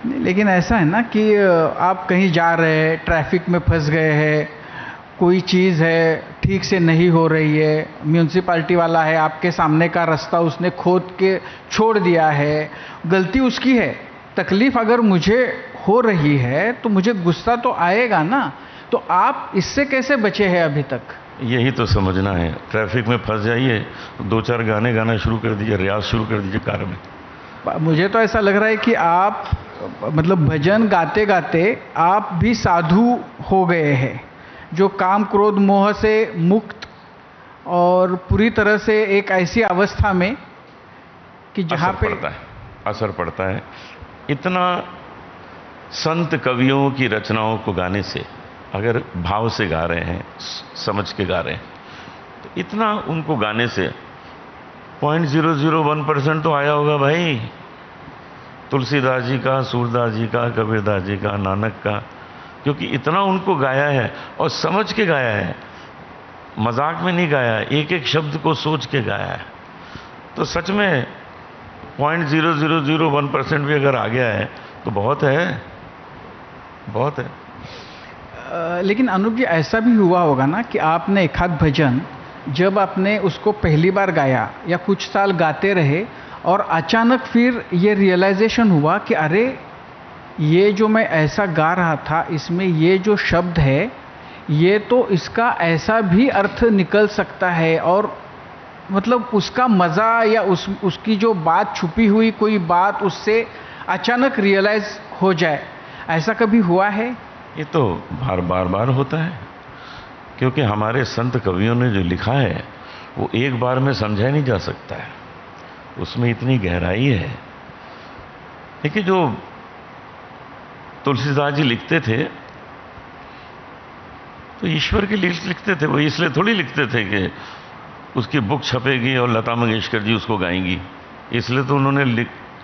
नहीं, लेकिन ऐसा है ना कि आप कहीं जा रहे हैं, ट्रैफिक में फंस गए हैं, कोई चीज़ है ठीक से नहीं हो रही है, म्यूनसिपाल्टी वाला है, आपके सामने का रास्ता उसने खोद के छोड़ दिया है, गलती उसकी है। तकलीफ अगर मुझे हो रही है तो मुझे गुस्सा तो आएगा ना। तो आप इससे कैसे बचे हैं अभी तक? यही तो समझना है। ट्रैफिक में फंस जाइए, दो चार गाने गाना शुरू कर दीजिए, रियाज शुरू कर दीजिए कार में। मुझे तो ऐसा लग रहा है कि आप मतलब भजन गाते गाते आप भी साधु हो गए हैं, जो काम क्रोध मोह से मुक्त और पूरी तरह से एक ऐसी अवस्था में कि जहाँ पे असर पड़ता है। इतना संत कवियों की रचनाओं को गाने से, अगर भाव से गा रहे हैं, समझ के गा रहे हैं, तो इतना उनको गाने से 0.001% तो आया होगा भाई। तुलसीदास जी का, सूरदास जी का, कबीरदास जी का, नानक का, क्योंकि इतना उनको गाया है और समझ के गाया है, मजाक में नहीं गाया है, एक एक शब्द को सोच के गाया है। तो सच में 0.0001% भी अगर आ गया है तो बहुत है, बहुत है। लेकिन अनूप जी, ऐसा भी हुआ होगा ना कि आपने एक आध भजन जब आपने उसको पहली बार गाया या कुछ साल गाते रहे और अचानक फिर ये रियलाइजेशन हुआ कि अरे, ये जो मैं ऐसा गा रहा था, इसमें ये जो शब्द है, ये तो इसका ऐसा भी अर्थ निकल सकता है, और मतलब उसका मज़ा या उसकी जो बात छुपी हुई कोई बात उससे अचानक रियलाइज हो जाए, ऐसा कभी हुआ है? ये तो बार होता है, क्योंकि हमारे संत कवियों ने जो लिखा है वो एक बार में समझा नहीं जा सकता है, उसमें इतनी गहराई है। देखिए, जो तुलसीदास जी लिखते थे तो ईश्वर के लिए लिखते थे, वो इसलिए थोड़ी लिखते थे कि उसकी बुक छपेगी और लता मंगेशकर जी उसको गाएंगी। इसलिए तो उन्होंने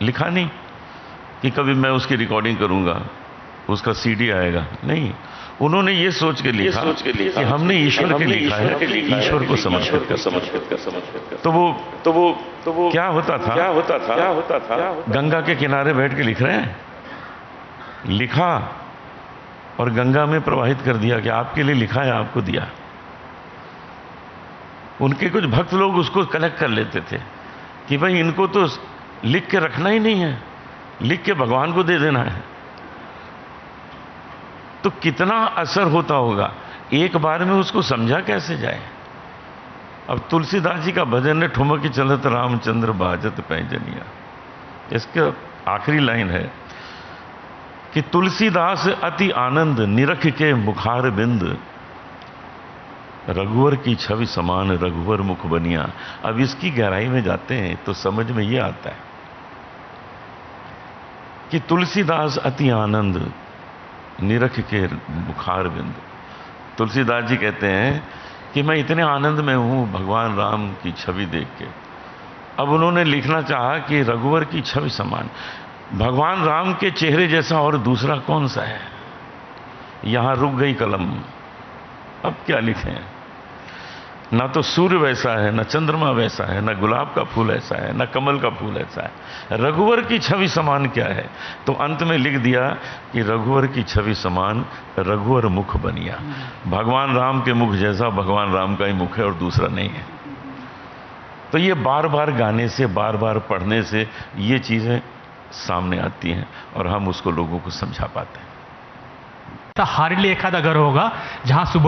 लिखा नहीं कि कभी मैं उसकी रिकॉर्डिंग करूंगा, उसका सीडी आएगा। नहीं, उन्होंने ये सोच के लिखा कि हमने ईश्वर के लिखा है, ईश्वर को समझ कर। तो वो क्या होता था, गंगा के किनारे बैठ के लिख रहे हैं, लिखा और गंगा में प्रवाहित कर दिया कि आपके लिए लिखा है, आपको दिया। उनके कुछ भक्त लोग उसको कलेक्ट कर लेते थे कि भाई इनको तो लिख के रखना ही नहीं है, लिख के भगवान को दे देना है। तो कितना असर होता होगा, एक बार में उसको समझा कैसे जाए। अब तुलसीदास जी का भजन है, ठुमक चलत रामचंद्र बाजत पैजनिया, इसके आखिरी लाइन है कि तुलसीदास अति आनंद निरख के मुखार बिंद, रघुवर की छवि समान रघुवर मुख बनिया। अब इसकी गहराई में जाते हैं तो समझ में ये आता है कि तुलसीदास अति आनंद निरख के मुखार बिंद। तुलसीदास जी कहते हैं कि मैं इतने आनंद में हूं भगवान राम की छवि देख के। अब उन्होंने लिखना चाहा कि रघुवर की छवि समान, भगवान राम के चेहरे जैसा और दूसरा कौन सा है। यहां रुक गई कलम, अब क्या लिखें। ना तो सूर्य वैसा है, ना चंद्रमा वैसा है, ना गुलाब का फूल ऐसा है, ना कमल का फूल ऐसा है, रघुवर की छवि समान क्या है। तो अंत में लिख दिया कि रघुवर की छवि समान रघुवर मुख बनिया। भगवान राम के मुख जैसा भगवान राम का ही मुख है और दूसरा नहीं है। तो ये बार बार गाने से, बार बार पढ़ने से ये चीजें सामने आती हैं और हम उसको लोगों को समझा पाते हैं। हार्डली एखादा घर होगा जहां सुबह